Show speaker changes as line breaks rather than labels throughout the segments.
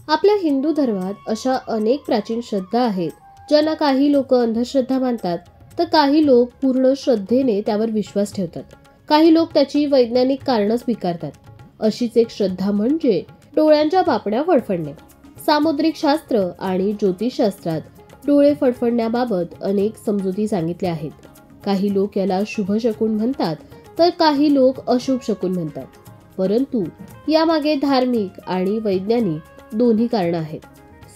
आपल्या हिंदू धर्मात अशा अनेक प्राचीन श्रद्धा आहेत ज्यांना काही लोक अंधश्रद्धा मानतात, तर काही लोक पूर्ण श्रद्धेने त्यावर विश्वास ठेवतात. काही लोक त्याची वैज्ञानिक कारणं स्वीकारतात. अशीच एक श्रद्धा म्हणजे डोळ्यांच्या पापण्या फडफडणे. सामुद्रिक शास्त्र आणि ज्योतिषशास्त्रात डोळे फडफडण्याबाबत अनेक समजुती सांगितल्या आहेत. काही लोक याला शुभ शकुन म्हणतात, तर काही लोक अशुभ शकुन म्हणतात. परंतु यामागे धार्मिक आणि वैज्ञानिक दोन्ही कारणं आहेत.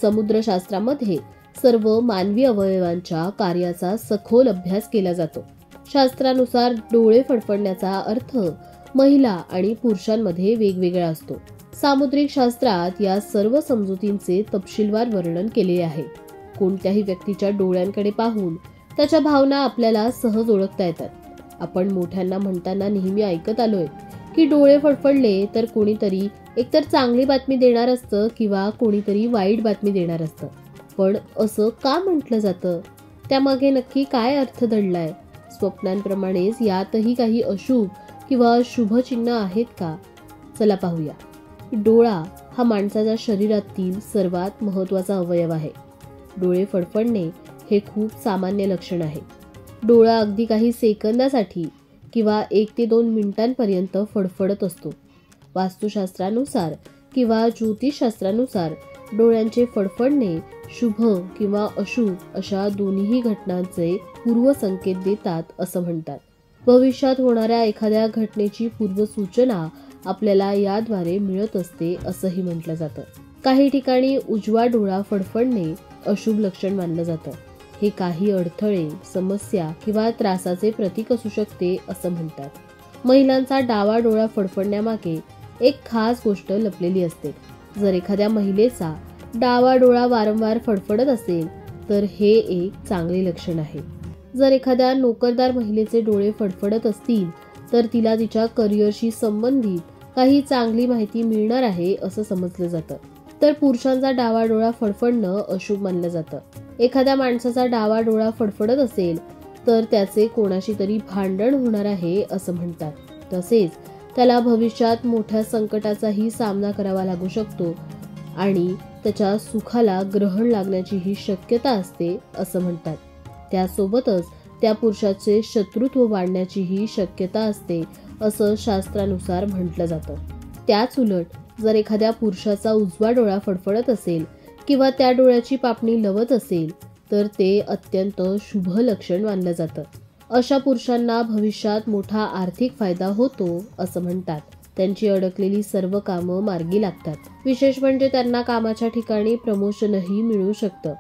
समुद्रशास्त्रामध्ये सर्व मानवी अवयवांच्या कार्याचा सखोल अभ्यास केला जातो. शास्त्रानुसार डोळे फडफडण्याचा अर्थ महिला आणि पुरुषांमध्ये वेगवेगळा असतो. सामुद्रिक शास्त्रात या सर्व समजुतींचे तपशीलवार वर्णन केले आहे. कोणत्याही व्यक्तीच्या डोळ्यांकडे पाहून त्याच्या भावना आपल्याला सहज ओळखता येतात. आपण मोठ्यांना म्हणताना नेहमी ऐकत आलोय की डोळे फडफडले तर कोणीतरी एकतर चांगली बातमी देणार असतं किंवा कोणीतरी वाईट बातमी देणार असतं. पण असं का म्हटलं जातं? त्यामागे नक्की काय अर्थ दडलाय? स्वप्नांप्रमाणेच यातही काही अशुभ किंवा शुभ चिन्ह आहेत का? चला पाहूया. डोळा हा माणसाच्या शरीरातील सर्वात महत्त्वाचा अवयव आहे. डोळे फडफडणे हे खूप सामान्य लक्षण आहे. डोळा अगदी काही सेकंदासाठी किंवा 1 ते 2 मिनिटांपर्यंत फडफडत असतो. वास्तुशास्त्रानुसार किंवा ज्योतिषशास्त्रानुसार डोळ्यांचे फडफडणे शुभ किंवा अशुभ अशा दोन्ही घटनांचे पूर्वसंकेत देतात असं म्हणतात. भविष्यात होणाऱ्या एखाद्या घटनेची पूर्वसूचना आपल्याला याद्वारे मिळत असते असंही म्हटलं जातं. काही ठिकाणी उजवा डोळा फडफडणे अशुभ लक्षण मानलं जातं. हे काही अडथळे, समस्या किंवा त्रासाचे प्रतीक असू शकते असं म्हणतात. महिलांचा डावा डोळा फडफडण्यामागे एक खास गोष्ट लपलेली असते. जर एखाद्या महिलेचा डावा डोळा वारंवार फडफडत असेल तर हे एक चांगले लक्षण आहे. जर एखाद्या नोकरदार महिलेचे डोळे फडफडत असतील तर तिला तिच्या करिअरशी संबंधित काही चांगली माहिती मिळणार आहे असं समजलं जातं. तर पुरुषांचा डावा डोळा फडफडणं अशुभ मानलं जातं. एखाद्या माणसाचा डावा डोळा फडफडत असेल तर त्याचे कोणाशी तरी भांडण होणार आहे असं म्हणतात. तसेच त्याला भविष्यात मोठ्या संकटाचाही सामना करावा लागू शकतो आणि त्याच्या सुखाला ग्रहण लागण्याचीही शक्यता असते असं म्हणतात. त्यासोबतच त्या पुरुषाचे शत्रुत्व वाढण्याचीही शक्यता असते असं शास्त्रानुसार म्हटलं जातं. त्याच उलट जर एखाद्या पुरुषाचा उजवा डोळा फडफडत असेल किंवा त्या डोळ्याची पापणी लवत असेल तर ते अत्यंत शुभ लक्षण मानलं जातं. अशा पुरुषांना भविष्यात मोठा आर्थिक फायदा होतो असं म्हणतात. त्यांची अडकलेली सर्व कामं मार्गी लागतात. विशेष म्हणजे त्यांना कामाच्या ठिकाणी प्रमोशनही मिळू शकतं.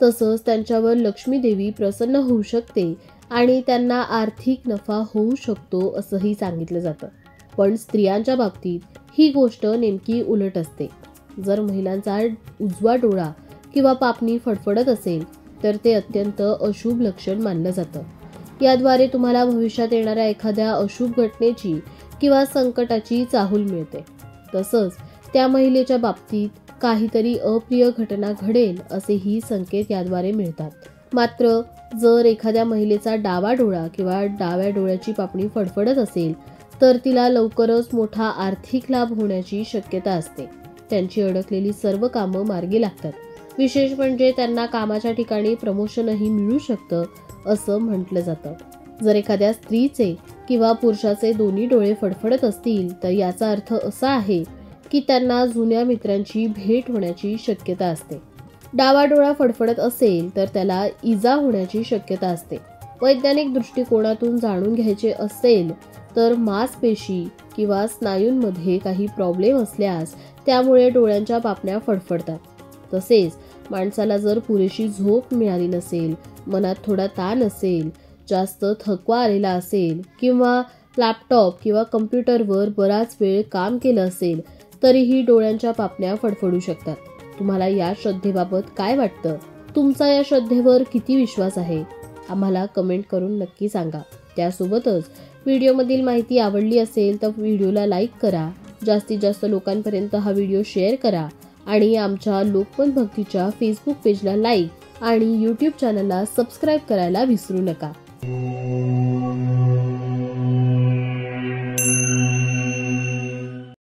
तसंच त्यांच्यावर लक्ष्मी देवी प्रसन्न होऊ शकते आणि त्यांना आर्थिक नफा होऊ शकतो असंही सांगितलं जातं. पण स्त्रियांच्या बाबतीत ही गोष्ट नेमकी उलट असते. जर महिलांचा उजवा डोळा किंवा पापणी फडफडत असेल तर ते अत्यंत अशुभ लक्षण मानलं जातं. याद्वारे तुम्हाला भविष्यात येणाऱ्या एखाद्या अशुभ घटनेची किंवा संकटाची चाहूल मिळते. तसंच त्या महिलेच्या बाबतीत काहीतरी अप्रिय घटना घडेल असेही संकेत याद्वारे मिळतात. मात्र जर एखाद्या महिलेचा डावा डोळा किंवा डाव्या डोळ्याची पापणी फडफडत असेल तर तिला लवकरच मोठा आर्थिक लाभ होण्याची शक्यता असते. त्यांची अडकलेली सर्व कामं मार्गी लागतात. विशेष म्हणजे त्यांना कामाच्या ठिकाणी प्रमोशनही मिळू शकतं असं म्हटलं जातं. जर एखाद्या स्त्रीचे किंवा पुरुषाचे दोन्ही डोळे फडफडत असतील तर याचा अर्थ असा आहे की त्यांना जुन्या मित्रांची भेट होण्याची शक्यता असते. डावा डोळा फडफडत असेल तर त्याला इजा होण्याची शक्यता असते. वैज्ञानिक दृष्टिकोनातून जाणून घ्यायचे असेल तर मांसपेशी किंवा स्नायूंमध्ये काही प्रॉब्लेम असल्यास त्यामुळे डोळ्यांच्या पापण्या फडफडतात. तसेच माणसाला जर पुरेशी झोप मिळाली नसेल, मनात थोडा ताण असेल, जास्त थकवा आलेला असेल किंवा लॅपटॉप किंवा कम्प्युटरवर बराच वेळ काम केलं असेल तरीही डोळ्यांच्या पापण्या फडफडू शकतात. तुम्हाला या श्रद्धेबाबत काय वाटतं? तुमचा या श्रद्धेवर किती विश्वास आहे? आम्हाला कमेंट करून नक्की सांगा. त्यासोबतच व्हिडिओमधील माहिती आवडली असेल तर व्हिडिओला लाईक करा, जास्तीत जास्त लोकांपर्यंत हा व्हिडिओ शेअर करा आणि आमच्या लोकमत भक्तीच्या फेसबुक पेजला लाईक आणि यूट्यूब चॅनलला सबस्क्राईब करायला विसरू नका.